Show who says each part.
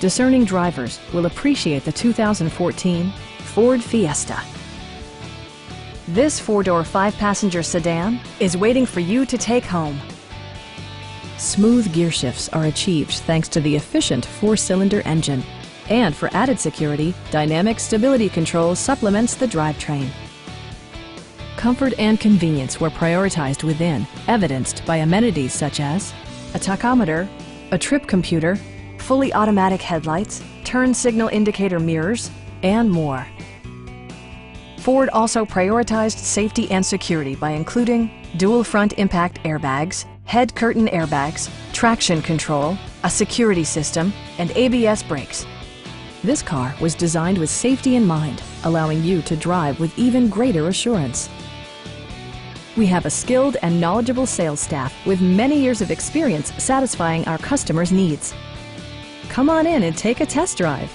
Speaker 1: discerning drivers will appreciate the 2014 Ford Fiesta. This four-door, five-passenger sedan is waiting for you to take home. Smooth gear shifts are achieved thanks to the efficient four-cylinder engine. And for added security, dynamic stability control supplements the drivetrain. Comfort and convenience were prioritized within, evidenced by amenities such as a tachometer, a trip computer, fully automatic headlights, turn signal indicator mirrors, and more. Ford also prioritized safety and security by including dual front impact airbags, head curtain airbags, traction control, a security system, and ABS brakes. This car was designed with safety in mind, allowing you to drive with even greater assurance. We have a skilled and knowledgeable sales staff with many years of experience satisfying our customers' needs. Come on in and take a test drive.